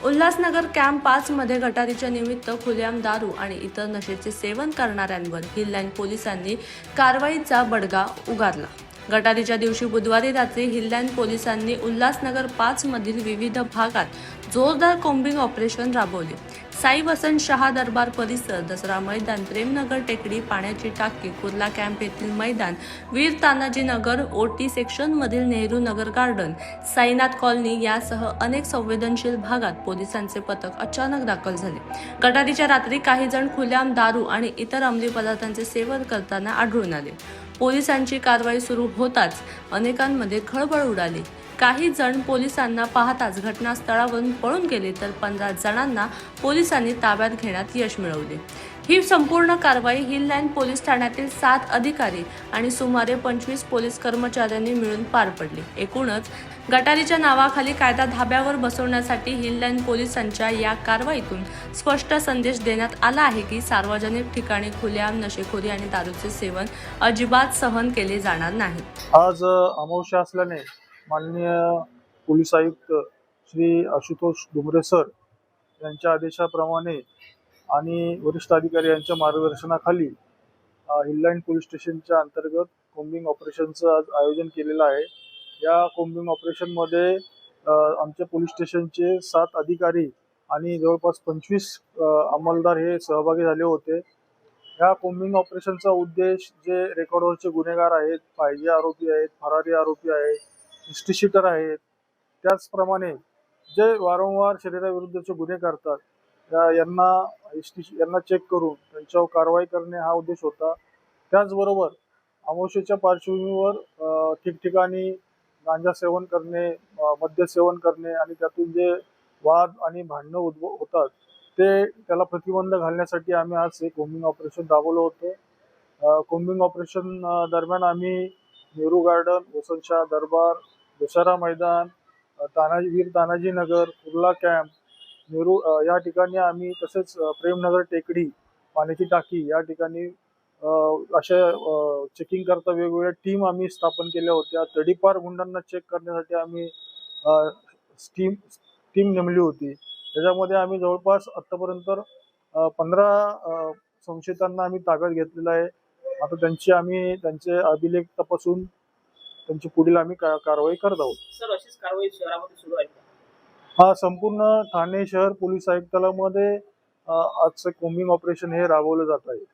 Ulhasnagar camp 5 मध्ये गटारीच्या निमित्त खुलेआम दारू आणि इतर नशेचे सेवन करणाऱ्यांवर हिललाईन पोलिसांनी कारवाईचा बडगा उगारला। गटारीच्या दिवशी बुधवारी रात्री हिललाईन पोलिसांनी उल्हासनगर 5 मधील विविध भागात जोरदार कोम्बिंग ऑपरेशन राबवले। साई वसंत शाह दरबार परिसर, दसरा मैदान, प्रेमनगर टेकडी, पाण्याची टाकी, कुर्ला कॅम्प येथील मैदान, वीर तानाजी नगर, ओटी सेक्शन मधील नेहरू नगर गार्डन, साईनाथ कॉलनी यासह अनेक संवेदनशील भागात पोलिसांचे पथक अचानक दाखल झाले। गटारीच्या रात्री काही जण खुलेआम दारू आणि इतर अंमली पदार्थांचे सेवन करताना आढळून आले। पोलिसांची कारवाई सुरू होताच अनेकांमध्ये खळबळ उडाली। काही जण पोलिसांना पाहताच घटनास्थळावरून पळून गेले, तर 15 जणांना पोलिसांनी ताब्यात घेण्यात यश मिळवले। ही संपूर्ण कारवाई हिललाईन पोलीस ठाण्यातील 7 अधिकारी आणि सुमारे 25 पोलीस कर्मचाऱ्यांनी मिळून पार पडली। एकूणच गटारीच्या नावाखाली कायदा धाब्यावर बसवण्यासाठी हिललाईन पोलिसांच्या या कारवाईतून स्पष्ट संदेश देण्यात आला आहे की सार्वजनिक ठिकाणी खुलेआम नशेखोरी आणि दारूचे सेवन अजिबात सहन केले जाणार नाही। आज अमावस्या असल्याने माननीय पोलीस आयुक्त श्री आशुतोष डुमरे सर यांच्या आदेशाप्रमाणे आणि वरिष्ठ अधिकारी यांच्या मार्गदर्शनाखाली हिललाईन पोलीस स्टेशनच्या अंतर्गत कोम्बिंग ऑपरेशनचं आज आयोजन केलेलं आहे। या कोम्बिंग ऑपरेशनमध्ये आमच्या पोलीस स्टेशनचे 7 अधिकारी आणि जवळपास 25 अंमलदार हे सहभागी झाले होते। या कोम्बिंग ऑपरेशनचा उद्देश जे रेकॉर्डवरचे गुन्हेगार आहेत, पाहिजे आरोपी आहेत, फरारी आरोपी आहेत, हिस्ट्री शीटर आहेत, त्याचप्रमाणे जे वारंवार शरीराविरुद्धचे गुन्हे करतात यांना चेक करून त्यांच्यावर कारवाई करणे हा उद्देश होता। त्याचबरोबर अमावस्येच्या पार्श्वभूमीवर ठिकठिकाणी गांजा सेवन करणे, मद्य सेवन करणे आणि त्यातून जे वाद आणि भांडणं होतात त्याला प्रतिबंध घालण्यासाठी आम्ही आज हे कोम्बिंग ऑपरेशन राबवलं होतं। कोम्बिंग ऑपरेशन दरम्यान आम्ही नेहरू गार्डन, वसंतशाह दरबार, दसरा मैदान, वीर तानाजी नगर, कुर्ला कॅम्प, नेहरू या ठिकाणी आम्ही तसेच प्रेमनगर टेकडी, पाण्याची टाकी या ठिकाणी अशा चेकिंग करता वेगवेगळ्या टीम आम्ही स्थापन केल्या होत्या। तडीपार गुंडांना चेक करण्यासाठी आम्ही टीम नेमली होती। त्याच्यामध्ये आम्ही जवळपास आतापर्यंत 15 संशयितांना आम्ही ताब्यात घेतलेलं आहे। आता त्यांचे अभिलेख तपासून त्यांची पुढील आम्ही कारवाई करत आहोत। सर, अशीच कारवाई शहरामध्ये सुरू आहे? हा, संपूर्ण ठाणे शहर पोलीस आयुक्तालयामध्ये आजचं कोम्बिंग ऑपरेशन हे राबवलं जात आहे।